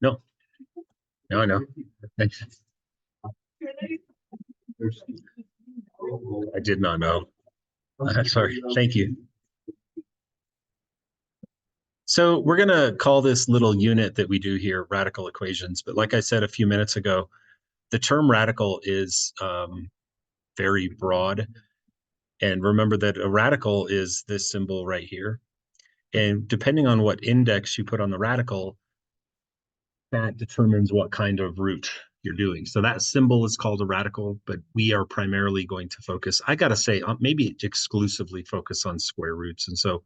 No, no, I know. Thanks. I did not know. Sorry. Thank you. So we're going to call this little unit that we do here radical equations. But like I said a few minutes ago, the term radical is very broad. And remember that a radical is this symbol right here. And depending on what index you put on the radical, that determines what kind of root you're doing. So that symbol is called a radical, but we are primarily going to focus, I got to say, maybe exclusively focus on square roots. And so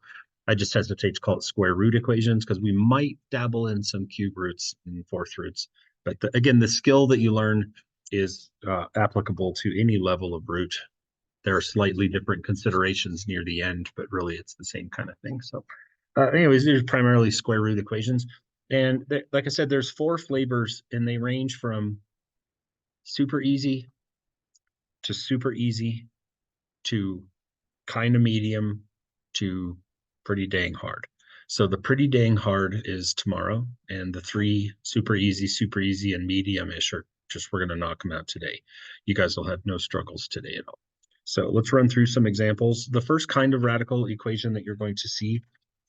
I just hesitate to call it square root equations because we might dabble in some cube roots and fourth roots. But again, the skill that you learn is applicable to any level of root. There are slightly different considerations near the end, but really it's the same kind of thing. So anyways, these are primarily square root equations. And like I said, there's 4 flavors and they range from super easy to kind of medium to pretty dang hard. So the pretty dang hard is tomorrow, and the 3 super easy, and medium-ish are just, we're going to knock them out today. You guys will have no struggles today at all. So let's run through some examples. The first kind of radical equation that you're going to see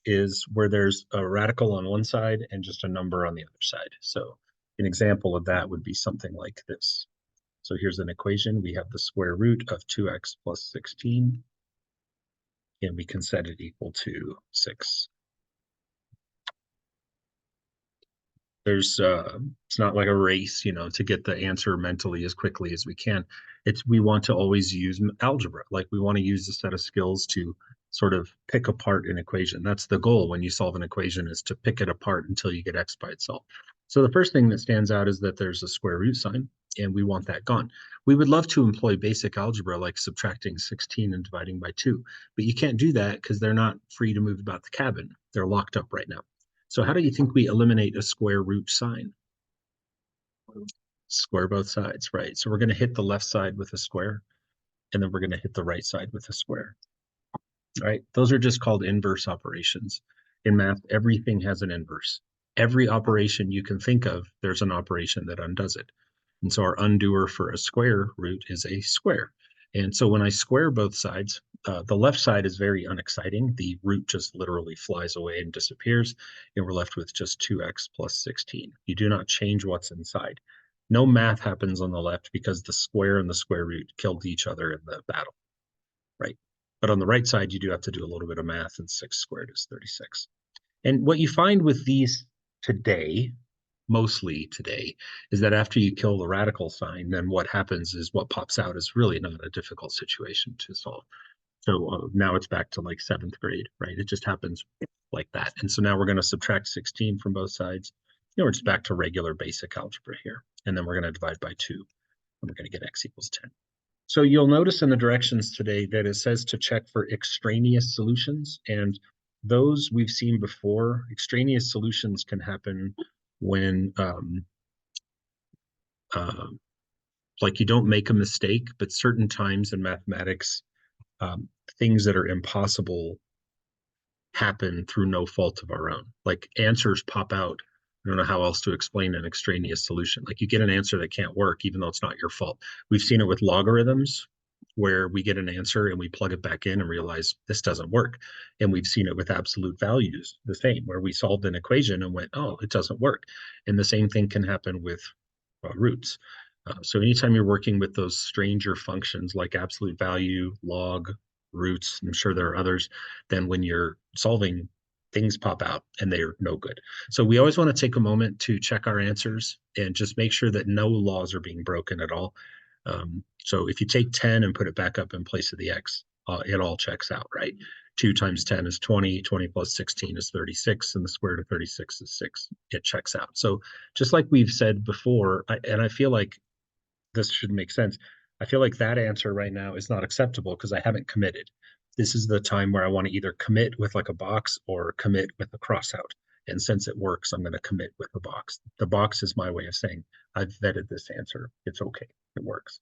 is where there's a radical on one side and just a number on the other side. So an example of that would be something like this. So here's an equation. We have the square root of 2x plus 16, and we can set it equal to 6. There's it's not like a race, to get the answer mentally as quickly as we can. We want to always use algebra. Like we want to use a set of skills to sort of pick apart an equation. That's the goal when you solve an equation, is to pick it apart until you get x by itself. So the first thing that stands out is that there's a square root sign, and we want that gone. We would love to employ basic algebra like subtracting 16 and dividing by 2, but you can't do that because they're not free to move about the cabin. They're locked up right now. So how do you think we eliminate a square root sign? Square both sides, right? So we're going to hit the left side with a square, and then we're going to hit the right side with a square. Right? Those are just called inverse operations. In math, everything has an inverse. Every operation you can think of, there's an operation that undoes it. And so our undoer for a square root is a square. And so when I square both sides, the left side is very unexciting. The root just literally flies away and disappears, and we're left with just 2x plus 16. You do not change what's inside. No math happens on the left because the square and the square root killed each other in the battle, right? But on the right side, you do have to do a little bit of math, and 6 squared is 36. And what you find with these today, mostly today, is that after you kill the radical sign, then what happens is what pops out is really not a difficult situation to solve. So now it's back to like 7th grade, right? It just happens like that. And so now we're going to subtract 16 from both sides. We're just back to regular basic algebra here. And then we're going to divide by 2, and we're going to get x equals 10. So you'll notice in the directions today that it says to check for extraneous solutions, and those we've seen before. Extraneous solutions can happen when like you don't make a mistake, but certain times in mathematics, things that are impossible happen through no fault of our own. Like answers pop out. I don't know how else to explain an extraneous solution. Like you get an answer that can't work, even though it's not your fault. We've seen it with logarithms, where we get an answer and we plug it back in and realize this doesn't work. And we've seen it with absolute values, the same, where we solved an equation and went, oh, it doesn't work. And the same thing can happen with roots. So anytime you're working with those stranger functions like absolute value, log, roots, I'm sure there are others, then when you're solving, things pop out and they're no good. So we always want to take a moment to check our answers and just make sure that no laws are being broken at all. So if you take 10 and put it back up in place of the x, it all checks out, right? 2 times 10 is 20, 20 plus 16 is 36, and the square root of 36 is 6. It checks out. So just like we've said before, and I feel like this should make sense, I feel like that answer right now is not acceptable because I haven't committed. This is the time where I want to either commit with like a box or commit with a cross out. And since it works, I'm going to commit with the box. The box is my way of saying I've vetted this answer. It's okay. It works.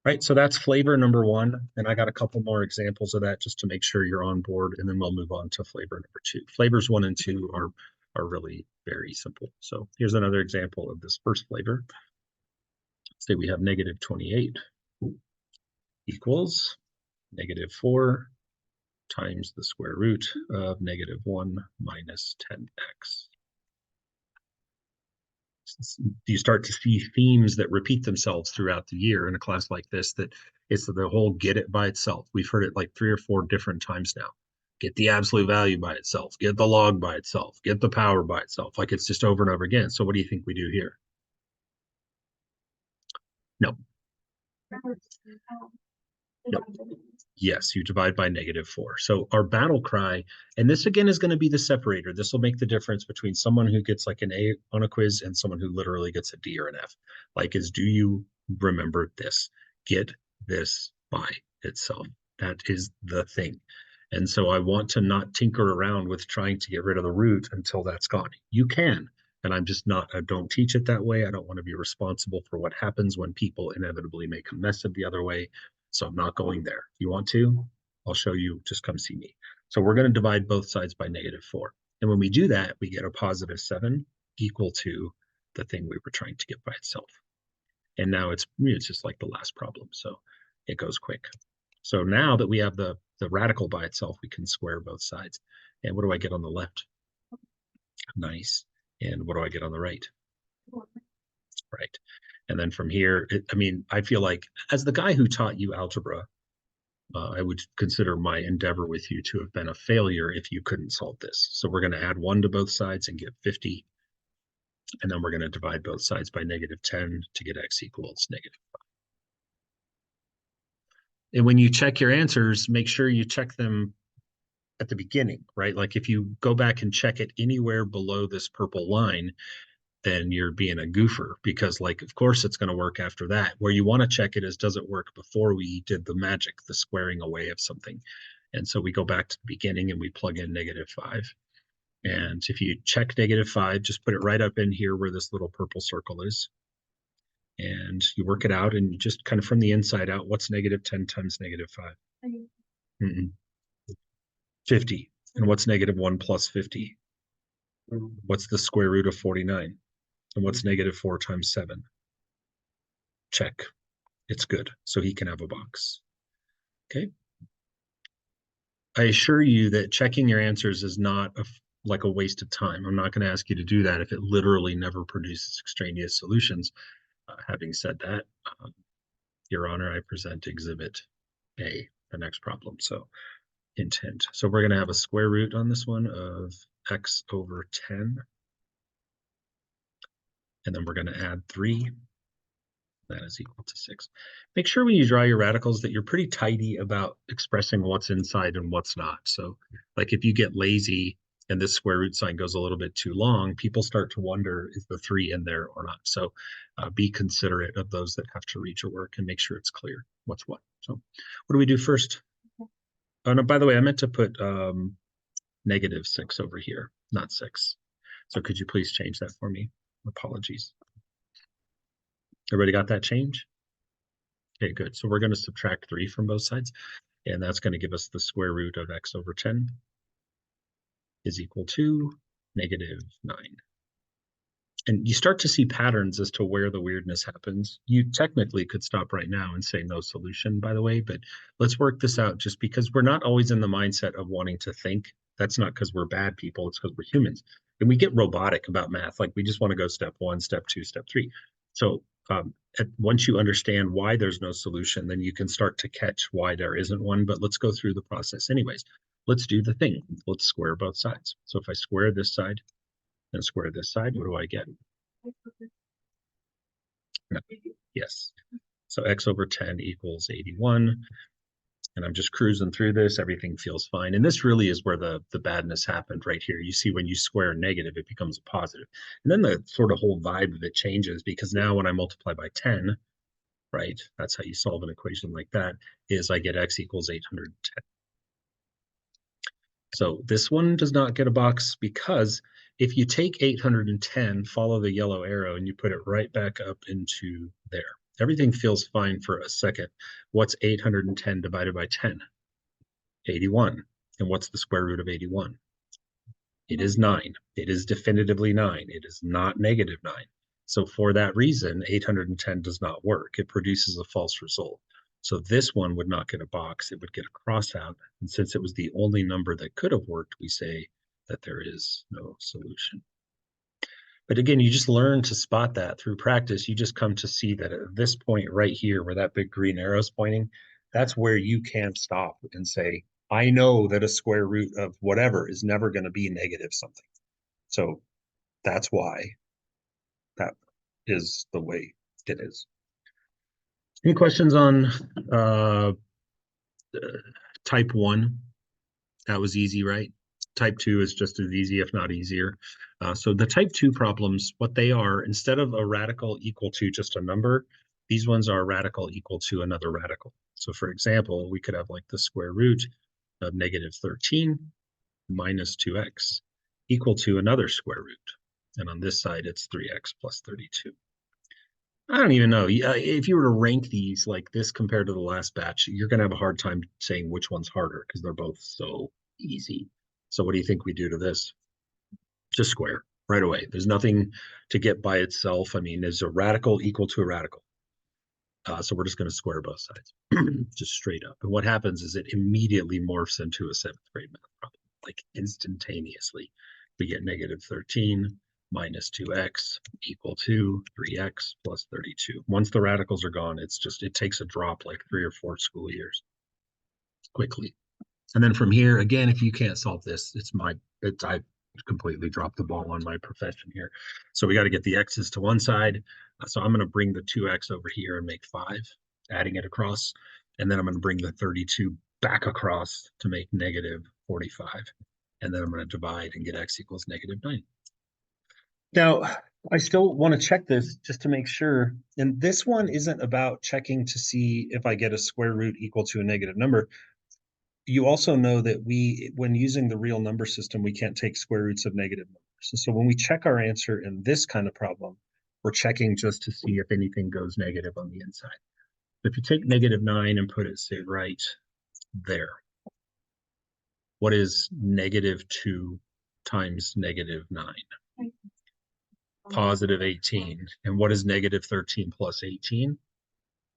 Right, so that's flavor number one. And I got a couple more examples of that just to make sure you're on board. And then we'll move on to flavor number two. Flavors 1 and 2 are really very simple. So here's another example of this first flavor. Say we have negative 28 equals negative 4 times the square root of negative 1 minus 10x. You start to see themes that repeat themselves throughout the year in a class like this, that it's the whole get it by itself. We've heard it like 3 or 4 different times now. Get the absolute value by itself, get the log by itself, get the power by itself. Like it's just over and over again. So what do you think we do here? No. Nope. Yes, you divide by negative 4. So our battle cry, and this again is going to be the separator. This will make the difference between someone who gets like an A on a quiz and someone who literally gets a D or an F. Like is, do you remember this? Get this by itself. That is the thing. And so I want to not tinker around with trying to get rid of the root until that's gone. You can, and I'm just not, I don't teach it that way. I don't want to be responsible for what happens when people inevitably make a mess of the other way. So I'm not going there. If you want to, I'll show you, just come see me. So we're going to divide both sides by negative 4. And when we do that, we get a positive 7 equal to the thing we were trying to get by itself. And now it's just like the last problem. So it goes quick. So now that we have the radical by itself, we can square both sides. And what do I get on the left? Nice. And what do I get on the right? Right. And then from here, I feel like as the guy who taught you algebra, I would consider my endeavor with you to have been a failure if you couldn't solve this. So we're going to add 1 to both sides and get 50. And then we're going to divide both sides by negative 10 to get x equals negative 5. And when you check your answers, make sure you check them at the beginning, right? Like if you go back and check it anywhere below this purple line, then you're being a goofer, because like, of course it's going to work after that. Where you want to check it is, does it work before we did the magic, the squaring away of something? And so we go back to the beginning and we plug in negative 5. And if you check negative 5, just put it right up in here where this little purple circle is. And you work it out, and you just kind of from the inside out, what's negative 10 times negative 5? 50. And what's negative 1 plus 50? What's the square root of 49? And what's negative 4 times 7? Check. It's good. So he can have a box. Okay. I assure you that checking your answers is not like a waste of time. I'm not going to ask you to do that if it literally never produces extraneous solutions. Having said that, Your Honor, I present Exhibit A, the next problem. So intent. So we're going to have a square root on this one of x over 10. And then we're going to add 3. That is equal to 6. Make sure when you draw your radicals that you're pretty tidy about expressing what's inside and what's not. So like if you get lazy and this square root sign goes a little bit too long, people start to wonder, is the 3 in there or not? So be considerate of those that have to read your work and make sure it's clear what's what. So what do we do first? Oh, no, by the way, I meant to put negative 6 over here, not 6. So could you please change that for me? Apologies. Everybody got that change? Okay, good. So we're going to subtract 3 from both sides, and that's going to give us the square root of x over 10 is equal to negative 9. And you start to see patterns as to where the weirdness happens. You technically could stop right now and say no solution, by the way, but let's work this out, just because we're not always in the mindset of wanting to think. That's not because we're bad people, it's because we're humans. And we get robotic about math. Like we just want to go step 1, step 2, step 3. So once you understand why there's no solution, then you can start to catch why there isn't one. But let's go through the process anyways. Let's do the thing. Let's square both sides. So if I square this side and square this side, what do I get? No. Yes. So x over 10 equals 81. And I'm just cruising through this. Everything feels fine. And this really is where the badness happened right here. You see, when you square negative, it becomes a positive. And then the sort of whole vibe of it changes, because now when I multiply by 10, right, that's how you solve an equation like that, is I get x equals 810. So this one does not get a box because if you take 810, follow the yellow arrow, and you put it right back up into there, everything feels fine for a second. What's 810 divided by 10? 81. And what's the square root of 81? It is 9. It is definitively 9. It is not negative 9. So for that reason, 810 does not work. It produces a false result. So this one would not get a box. It would get a cross out. And since it was the only number that could have worked, we say that there is no solution. But again, you just learn to spot that through practice. You just come to see that at this point right here, where that big green arrow is pointing, that's where you can stop and say, I know that a square root of whatever is never going to be negative something. So that's why that is the way it is. Any questions on type 1? That was easy, right? Type 2 is just as easy, if not easier. So the type 2 problems, what they are, instead of a radical equal to just a number, these ones are a radical equal to another radical. So for example, we could have like the square root of negative 13 minus 2x equal to another square root. And on this side, it's 3x plus 32. I don't even know. If you were to rank these like this compared to the last batch, you're going to have a hard time saying which one's harder because they're both so easy. So what do you think we do to this? Just square right away. There's nothing to get by itself. I mean, is a radical equal to a radical? So we're just going to square both sides, just straight up. And what happens is it immediately morphs into a 7th grade math problem, like instantaneously. We get negative 13 minus 2x equal to 3x plus 32. Once the radicals are gone, it takes a drop like 3 or 4 school years quickly. And then from here, again, if you can't solve this, I completely dropped the ball on my profession here. So we got to get the x's to one side. So I'm going to bring the 2x over here and make 5, adding it across. And then I'm going to bring the 32 back across to make negative 45. And then I'm going to divide and get x equals negative 9. Now, I still want to check this just to make sure. And this one isn't about checking to see if I get a square root equal to a negative number. You also know that when using the real number system, we can't take square roots of negative numbers. So when we check our answer in this kind of problem, we're checking just to see if anything goes negative on the inside. If you take negative 9 and put it, say, right there, what is negative 2 times negative 9? Positive 18. And what is negative 13 plus 18?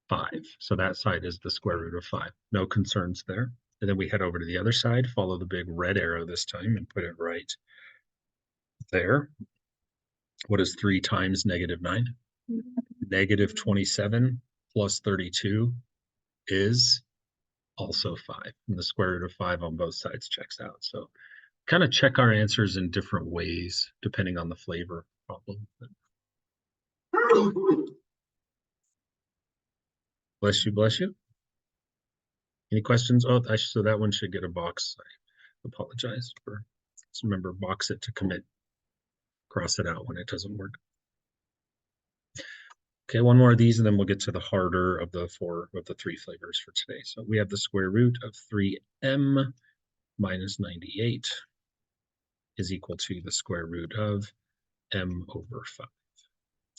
5. So that side is the square root of 5. No concerns there. And then we head over to the other side, follow the big red arrow this time and put it right there. What is 3 times negative 9? Negative 27 plus 32 is also 5. And the square root of 5 on both sides checks out. So kind of check our answers in different ways, depending on the flavor problem. Bless you, bless you. Any questions? Oh, so that one should get a box. I apologize for, just remember, box it to commit. Cross it out when it doesn't work. Okay, one more of these, and then we'll get to the harder of the 3 flavors for today. So we have the square root of 3m minus 98 is equal to the square root of m over 5.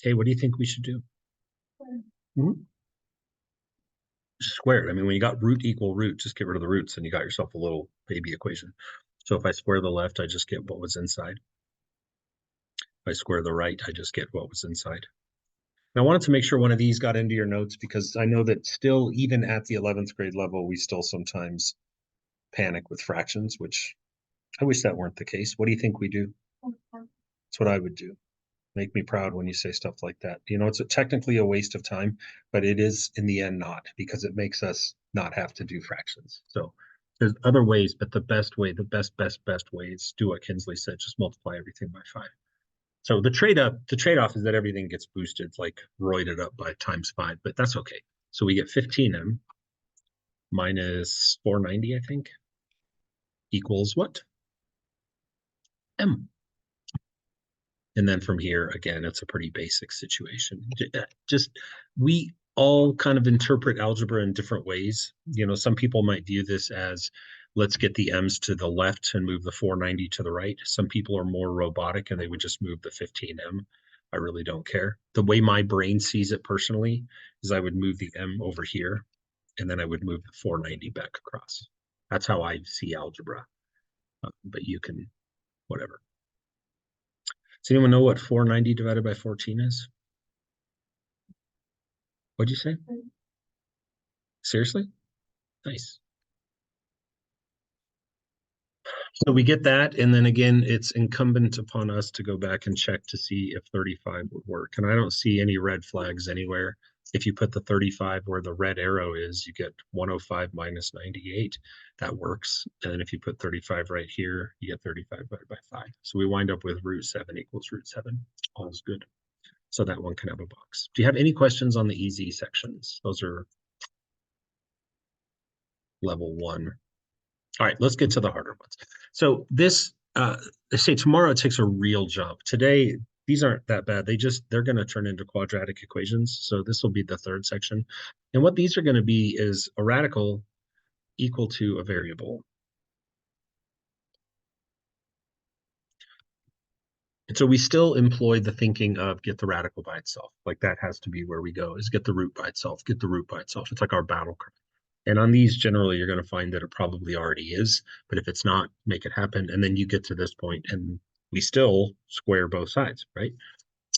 Okay, what do you think we should do? Square it. I mean, when you got root equal root, just get rid of the roots and you got yourself a little baby equation. So if I square the left, I just get what was inside. If I square the right, I just get what was inside. Now, I wanted to make sure one of these got into your notes because I know that still, even at the 11th grade level, we still sometimes panic with fractions, which I wish that weren't the case. What do you think we do? That's what I would do. Make me proud when you say stuff like that. You know, it's technically a waste of time, but it is in the end not, because it makes us not have to do fractions. So there's other ways, but the best way, the best way is do what Kinsley said, just multiply everything by 5. So the trade-off is that everything gets boosted, like roided up by times 5, but that's okay. So we get 15m minus 490, I think, equals what? M. And then from here, again, it's a pretty basic situation. Just, we all kind of interpret algebra in different ways. You know, some people might view this as let's get the m's to the left and move the 490 to the right. Some people are more robotic and they would just move the 15m. I really don't care. The way my brain sees it personally is I would move the m over here and then I would move the 490 back across. That's how I see algebra. But you can, whatever. Does anyone know what 490 divided by 14 is? What'd you say? Seriously? Nice. So we get that, and then again, it's incumbent upon us to go back and check to see if 35 would work. And I don't see any red flags anywhere. If you put the 35 where the red arrow is, you get 105 minus 98. That works. And then if you put 35 right here, you get 35 divided by 5. So we wind up with root 7 equals root 7. All's good. So that one can have a box. Do you have any questions on the easy sections? Those are level 1. All right, let's get to the harder ones. So this, they say tomorrow it takes a real jump. Today, these aren't that bad. They're going to turn into quadratic equations. So this will be the third section. And what these are going to be is a radical equal to a variable. And so we still employ the thinking of get the radical by itself. Like that has to be where we go, is get the root by itself, get the root by itself. It's like our battle cry. And on these, generally, you're going to find that it probably already is. But if it's not, make it happen. And then you get to this point and we still square both sides, right?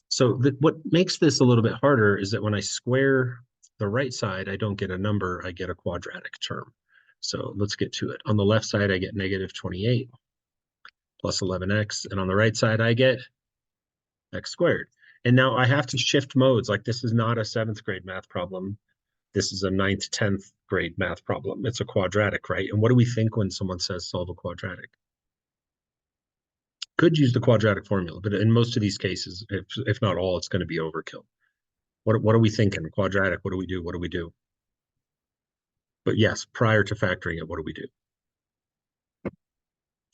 So what makes this a little bit harder is that when I square the right side, I don't get a number, I get a quadratic term. So let's get to it. On the left side, I get negative 28 plus 11x. And on the right side, I get x squared. And now I have to shift modes. Like this is not a 7th grade math problem. This is a 9th, 10th grade math problem. It's a quadratic, right? And what do we think when someone says solve a quadratic? Could use the quadratic formula, but in most of these cases, if not all, it's going to be overkill. What are we thinking? Quadratic, what do we do? What do we do? But yes, prior to factoring it, what do we do?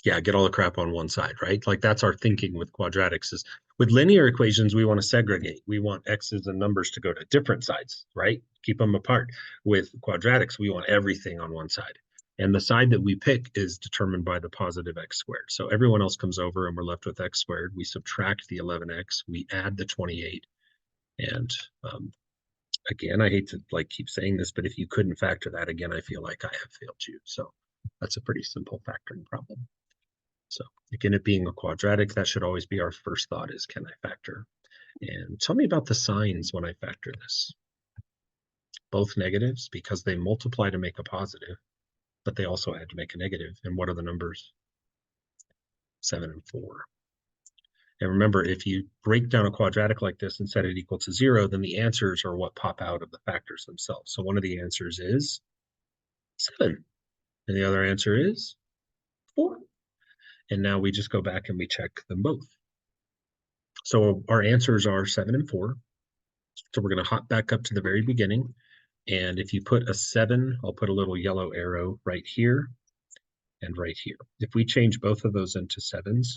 Yeah, get all the crap on one side, right? Like that's our thinking with quadratics is with linear equations, we want to segregate. We want x's and numbers to go to different sides, right? Keep them apart. With quadratics, we want everything on one side. And the side that we pick is determined by the positive x squared. So everyone else comes over and we're left with x squared. We subtract the 11x, we add the 28. And again, I hate to like keep saying this, but if you couldn't factor that, again, I feel like I have failed you. So that's a pretty simple factoring problem. So again, it being a quadratic, that should always be our first thought is, can I factor? And tell me about the signs when I factor this. Both negatives because they multiply to make a positive, but they also add to make a negative. And what are the numbers? 7 and 4. And remember, if you break down a quadratic like this and set it equal to 0, then the answers are what pop out of the factors themselves. So one of the answers is 7. And the other answer is 4. And now we just go back and we check them both. So our answers are 7 and 4. So we're going to hop back up to the very beginning. And if you put a 7, I'll put a little yellow arrow right here and right here. If we change both of those into 7s,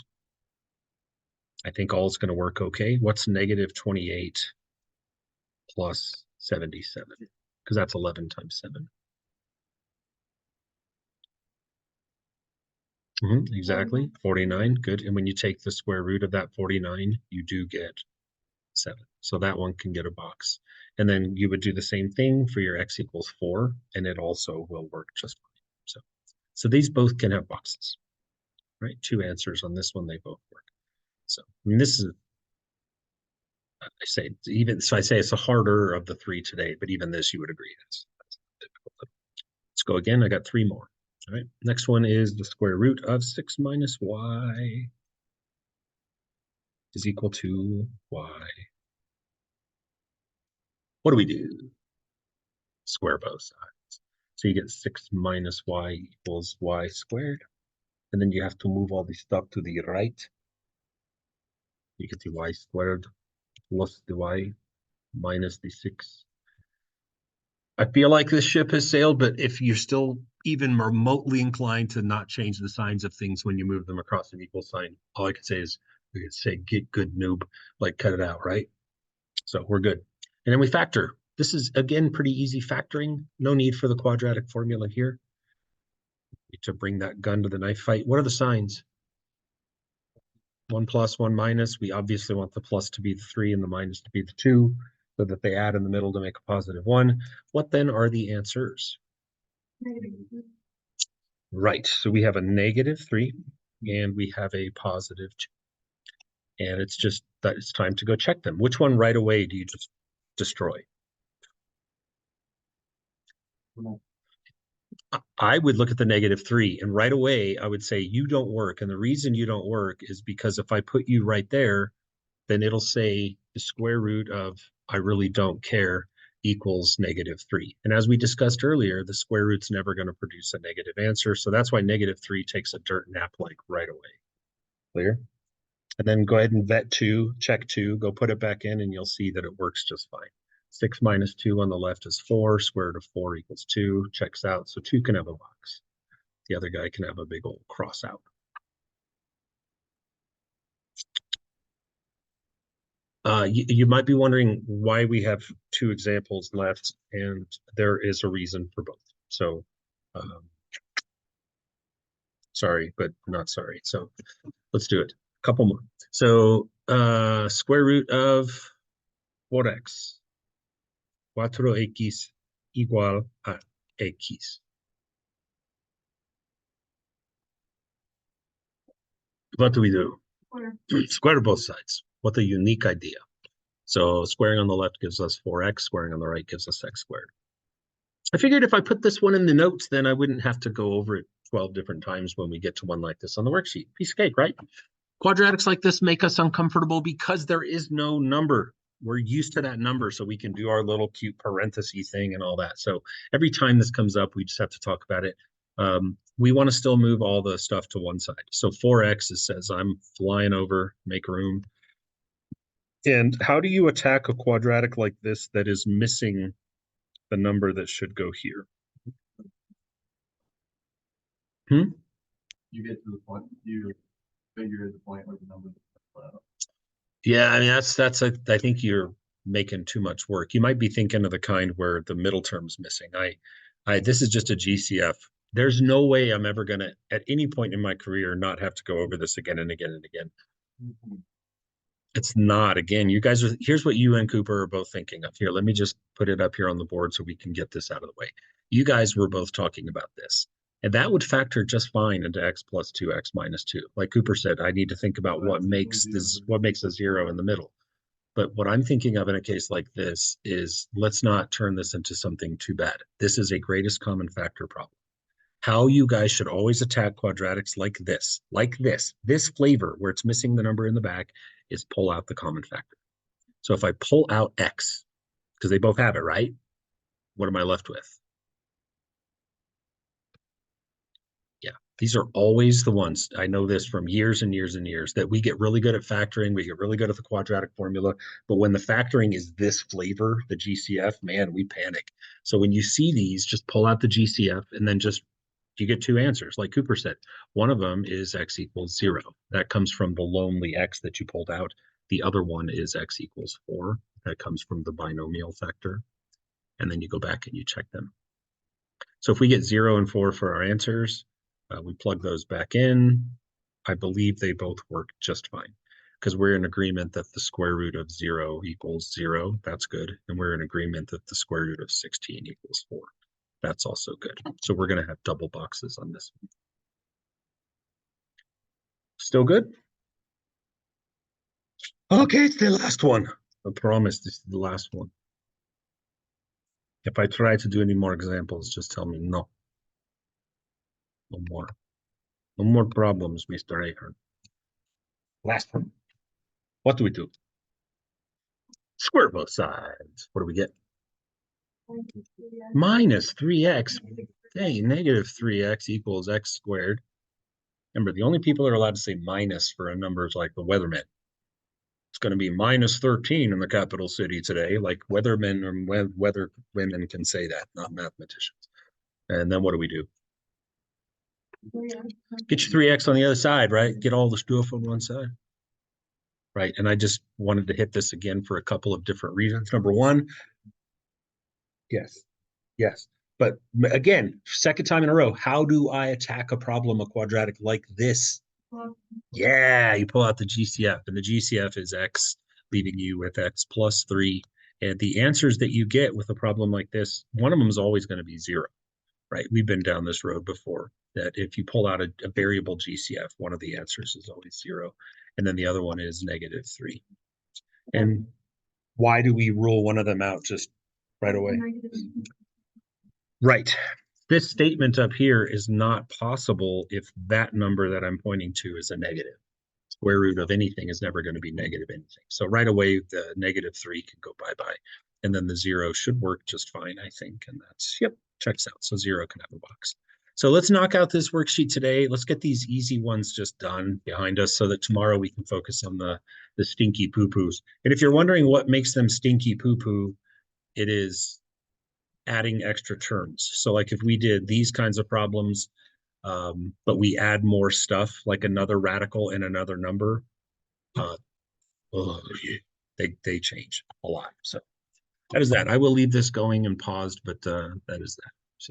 I think all is going to work okay. What's negative 28 plus 77? Because that's 11 times 7. Exactly, 49, good. And when you take the square root of that 49, you do get 7. So that one can get a box. And then you would do the same thing for your x equals 4, and it also will work just fine. So these both can have boxes, right? 2 answers on this one, they both work. So I mean, this is, I say it's the harder of the 3 today, but even this you would agree is difficult. Let's go again. I got 3 more. All right, next one is the square root of 6 minus y is equal to y. What do we do? Square both sides. So you get 6 minus y equals y squared. And then you have to move all this stuff to the right. You get the y squared plus the y minus the 6. I feel like this ship has sailed, but if you're still even remotely inclined to not change the signs of things when you move them across an equal sign, all I could say is we could say get good noob, like cut it out, right? So we're good. And then we factor. This is, again, pretty easy factoring. No need for the quadratic formula here. To bring that gun to the knife fight. What are the signs? 1 plus, 1 minus. We obviously want the plus to be the 3 and the minus to be the 2, so that they add in the middle to make a positive 1. What then are the answers? Right. So we have a -3 and we have a +2. And it's just that it's time to go check them. Which one right away do you just destroy? I would look at the -3 and right away I would say you don't work. And the reason you don't work is because if I put you right there, then it'll say the square root of I really don't care equals -3. And as we discussed earlier, the square root's never going to produce a negative answer. So that's why -3 takes a dirt nap like right away. Clear? And then go ahead and vet 2, check 2, go put it back in, and you'll see that it works just fine. 6 minus 2 on the left is 4. Square root of 4 equals 2. Checks out. So 2 can have a box. The other guy can have a big old cross out. You might be wondering why we have 2 examples left, and there is a reason for both. So, sorry, but not sorry. So let's do it. A couple more. So square root of 4x. 4x igual a x. What do we do? Square both sides. What a unique idea. So squaring on the left gives us 4x, squaring on the right gives us x squared. I figured if I put this one in the notes, then I wouldn't have to go over it 12 different times when we get to one like this on the worksheet. Piece of cake, right? Quadratics like this make us uncomfortable because there is no number. We're used to that number, so we can do our little cute parenthesis thing and all that. So every time this comes up, we just have to talk about it. We want to still move all the stuff to one side. So 4x says I'm flying over, make room. And how do you attack a quadratic like this that is missing the number that should go here? You get to the point, you figure the point where the number. Yeah, I mean I think you're making too much work. You might be thinking of the kind where the middle term's missing. This is just a GCF. There's no way I'm ever gonna at any point in my career not have to go over this again and again and again. Mm-hmm. It's not. Again, you guys are, here's what you and Cooper are both thinking of. Here, let me just put it up here on the board so we can get this out of the way. You guys were both talking about this. And that would factor just fine into x plus 2x minus 2. Like Cooper said, I need to think about what makes a 0 in the middle. But what I'm thinking of in a case like this is let's not turn this into something too bad. This is a greatest common factor problem. How you guys should always attack quadratics like this flavor where it's missing the number in the back is pull out the common factor. So if I pull out x, because they both have it, right? What am I left with? Yeah, these are always the ones, I know this from years and years and years, that we get really good at factoring, we get really good at the quadratic formula, but when the factoring is this flavor, the GCF, man, we panic. So when you see these, just pull out the GCF and then just you get 2 answers. Like Cooper said, one of them is x equals 0. That comes from the lonely x that you pulled out. The other one is x equals 4. That comes from the binomial factor. And then you go back and you check them. So if we get 0 and 4 for our answers, we plug those back in. I believe they both work just fine because we're in agreement that the square root of 0 equals 0. That's good. And we're in agreement that the square root of 16 equals 4. That's also good. So we're going to have double boxes on this one. Still good? Okay, it's the last one. I promise this is the last one. If I try to do any more examples, just tell me no. No more. No more problems, Mr. Ahern. Last one. What do we do? Square both sides. What do we get? Minus 3x. Hey, negative 3x equals x squared. Remember, the only people that are allowed to say minus for a number is like the weathermen. It's going to be minus 13 in the capital city today. Like weathermen or weather women can say that, not mathematicians. And then what do we do? Get your 3x on the other side, right? Get all the stuff on one side. Right. And I just wanted to hit this again for a couple of different reasons. Number one, yes. But again, second time in a row, how do I attack a problem, a quadratic like this? Yeah, you pull out the GCF, and the GCF is x, leaving you with x plus 3. And the answers that you get with a problem like this, one of them is always going to be 0, right? We've been down this road before, that if you pull out a variable GCF, one of the answers is always 0. And then the other one is -3. And why do we rule one of them out just right away? Right. This statement up here is not possible if that number that I'm pointing to is a negative. Square root of anything is never going to be negative anything. So right away, the -3 can go bye-bye. And then the 0 should work just fine, I think. And that's, yep, checks out. So 0 can have a box. So let's knock out this worksheet today. Let's get these easy ones just done behind us so that tomorrow we can focus on the stinky poo-poos. And if you're wondering what makes them stinky poo-poo, it is adding extra terms. So like if we did these kinds of problems, but we add more stuff like another radical and another number, they change a lot. So that is that. I will leave this going and paused, but that is that.